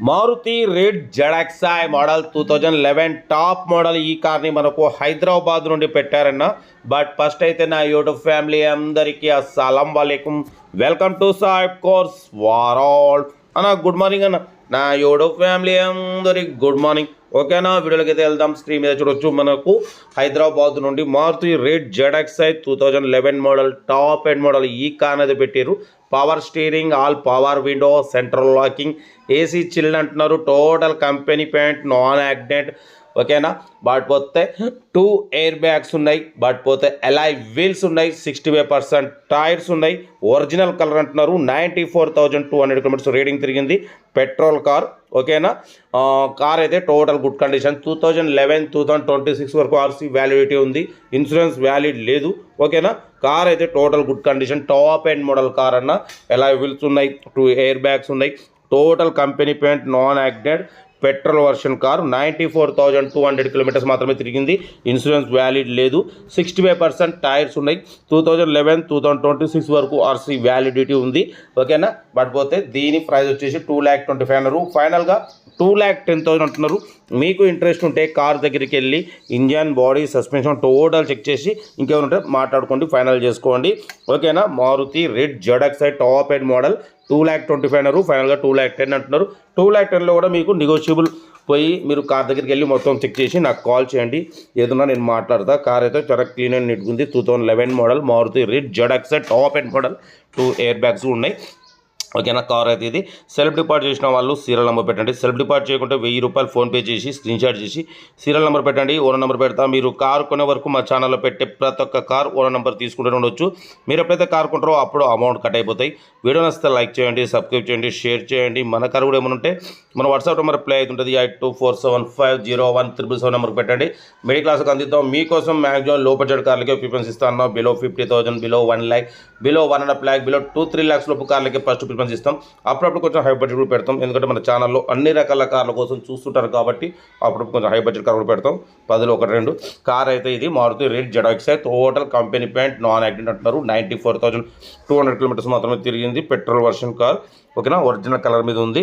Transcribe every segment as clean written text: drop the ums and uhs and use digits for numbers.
Maruti red Z X I model 2011 top model ఈ కార్ని మనకు హైదరాబాద్ నుండి పెట్టారన్న. బట్ ఫస్ట్ అయితే నా యూట్యూబ్ ఫ్యామిలీ అందరికీ అస్సలం వాలేకుం, వెల్కమ్ టు సాయిబ్ కోర్స్ వారాల్ అన్న. గుడ్ మార్నింగ్ అన్న. నా యూట్యూబ్ ఫ్యామిలీ అందరికి గుడ్ మార్నింగ్. ఓకేనా, వీడియోలకి అయితే వెళ్దాం. స్క్రీన్ మీద చూడొచ్చు, మనకు హైదరాబాద్ నుండి Maruti red ZXI 2011 model top end model ఈ కార్ అనేది పెట్టారు. Power steering, all power window, central locking, AC chilled అంటున్నారు. Total company paint, non accident. ఓకేనా, బట్ పోతే 2 ఎయిర్ బ్యాగ్స్ ఉన్నాయి. బట్ పోతే ఎలాయ్ వీల్స్ ఉన్నాయి. 65% టైర్స్ ఉన్నాయి. ఒరిజినల్ కలర్ అంటున్నారు. 94,200 కిలోమీటర్స్ రీడింగ్ తిరిగింది. Petrol car. ఓకేనా, కార్ అయితే టోటల్ గుడ్ కండిషన్. 2011, 2026 వరకు ఆర్సీ వ్యాలిడిటీ ఉంది. ఇన్సూరెన్స్ వ్యాలిడ్ లేదు. ఓకేనా, కార్ అయితే total good condition. Top end model car అన్న. ఎలాయ్ వీల్స్ ఉన్నాయి. 2 ఎయిర్ బ్యాగ్స్ ఉన్నాయి. Total company paint, non accident, petrol version car. 94,200 kilometres మాత్రమే తిరిగింది. ఇన్సూరెన్స్ వ్యాలిడ్ లేదు. 65% టైర్స్ ఉన్నాయి. 2011, 2026 వరకు ఆర్సీ వ్యాలిడిటీ ఉంది. ఓకేనా, బట్ పోతే దీని ప్రైస్ వచ్చేసి 2,25,000 అన్నారు. ఫైనల్గా 2,10,000 అంటున్నారు. మీకు ఇంట్రెస్ట్ ఉంటే కార్ దగ్గరికి వెళ్ళి engine, body, suspension total check చేసి ఇంకేమైనా ఉంటే మాట్లాడుకోండి, ఫైనల్ చేసుకోండి. ఓకేనా, Maruti red Z X I top end model 2,25,000 అన్నారు. ఫైనల్గా 2,10,000 అంటున్నారు. 2,10,000లో కూడా మీకు నెగోషియబుల్. పోయి మీరు కార్ దగ్గరికి వెళ్ళి మొత్తం చెక్ చేసి నాకు కాల్ చేయండి, ఏదన్నా నేను మాట్లాడతా. కార్ అయితే చాలా క్లీన్ అండ్ నీట్గా ఉంది. 2011 model Maruti red Z X I top end model. 2 air bags ఉన్నాయి. ఓకేనా, కార్ అయితే ఇది. సెల్ఫ్ డిపార్ట్ చేసిన వాళ్ళు సీరియల్ నెంబర్ పెట్టండి. సెల్ఫ్ డిపార్ట్ చేయకుంటే 1,000 రూపాయలు ఫోన్పే చేసి స్క్రీన్ షాట్ చేసి సీరియల్ నెంబర్ పెట్టండి. ఓనర్ నెంబర్ పెడతా. మీరు కార్ కొనే వరకు మా ఛానల్లో పెట్టే ప్రతి ఒక్క కార్ ఓనర్ నెంబర్ తీసుకుంటూనే ఉండొచ్చు. మీరు ఎప్పుడైతే కార్ కొంటారో అప్పుడు అమౌంట్ కట్ అయిపోతాయి. వీడియో నచ్చితే లైక్ చేయండి, సబ్స్క్రైబ్ చేయండి, షేర్ చేయండి. మన కార్ కూడా ఏమైనా ఉంటే మన వాట్సాప్ నెంబర్ ప్లే అవుతుంటుంది. 8247501777 నెంబర్కి పెట్టండి. మిడిల్ క్లాస్కి అందిద్దాం. మీకోసం మ్యాక్సిమం లో బడ్జెట్ కార్లకే ప్రిఫరెన్స్ ఇస్తాను. Below 50,000, below 1 lakh, below 1.5 lakh, below 2-3 lakhs లోపు కార్లకే ఫస్ట్ ప్రిఫరెన్స్ ఇస్తాం. అప్పుడప్పుడు కొంచెం హై బడ్జెట్ కూడా పెడతాం. ఎందుకంటే మన ఛానల్లో అన్ని రకాల కార్ల కోసం చూస్తుంటారు కాబట్టి అప్పుడప్పుడు కొంచెం హై బడ్జెట్ కార్ కూడా పెడతాం. 10లో 1-2 కార్ అయితే ఇది Maruti red Z X I. Total company paint, non accident అంటున్నారు. 94,200 కిలోమీటర్స్ మాత్రమే తిరిగింది. Petrol version car. ఓకేనా, ఒరిజినల్ కలర్ మీద ఉంది.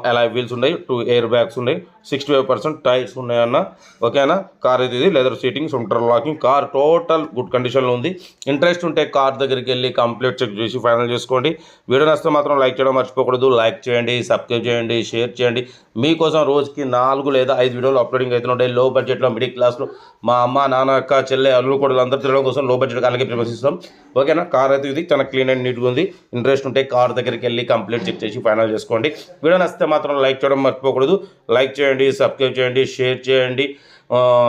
ఎలాయ్ వీల్స్ ఉన్నాయి. 2 ఎయిర్ బ్యాగ్స్ ఉన్నాయి. 65% టైర్స్ ఉన్నాయన్న. ఓకేనా, కార్ అయితే ఇది. Leather seating, central locking. Car total good కండిషన్లో ఉంది. ఇంట్రెస్ట్ ఉంటే కార్ దగ్గరికి వెళ్ళి కంప్లీట్ చెక్ చేసి ఫైనల్ చేసుకోండి. వీడియో నచ్చితే మాత్రం లైక్ చేయడం మర్చిపోకూడదు. లైక్ చేయండి, సబ్స్క్రైబ్ చేయండి, షేర్ చేయండి. మీకోసం రోజుకి 4 లేదా 5 వీడియోలు అప్లోడింగ్ అయితే ఉంటాయి. లో బడ్జెట్లో, మిడిల్ క్లాస్లో మా అమ్మ, నాన్న, అక్క, చెల్లె, అల్లు కూడా అందరూ తిరగడం కోసం లో బడ్జెట్ కార్లకి ప్రిఫరెన్స్ ఇస్తాం. ఓకేనా, కార్ అయితే ఇది చాలా క్లీన్ అండ్ నీట్గా ఉంది. ఇంట్రెస్ట్ ఉంటే కార్ దగ్గరికి వెళ్ళి కంప్లీట్ చెక్ చేసి ఫైనల్ చేసుకోండి. వీడియో నచ్చితే మాత్రం లైక్ చేయడం మర్చిపోకూడదు. లైక్ చేయండి, సబ్స్క్రైబ్ చేయండి, షేర్ చేయండి.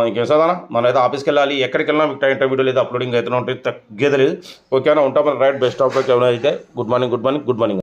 ఇంకేం చదవనా, మనం అయితే ఆఫీస్కి వెళ్ళాలి. ఎక్కడికి వెళ్ళినా మీకు టైం వీడియో లేదు, అప్లోడింగ్ అయితే ఉంటాయి, తగ్గేది లేదు. ఓకేనా, ఉంటాం. Right, best of luck. అయితే గుడ్ మార్నింగ్.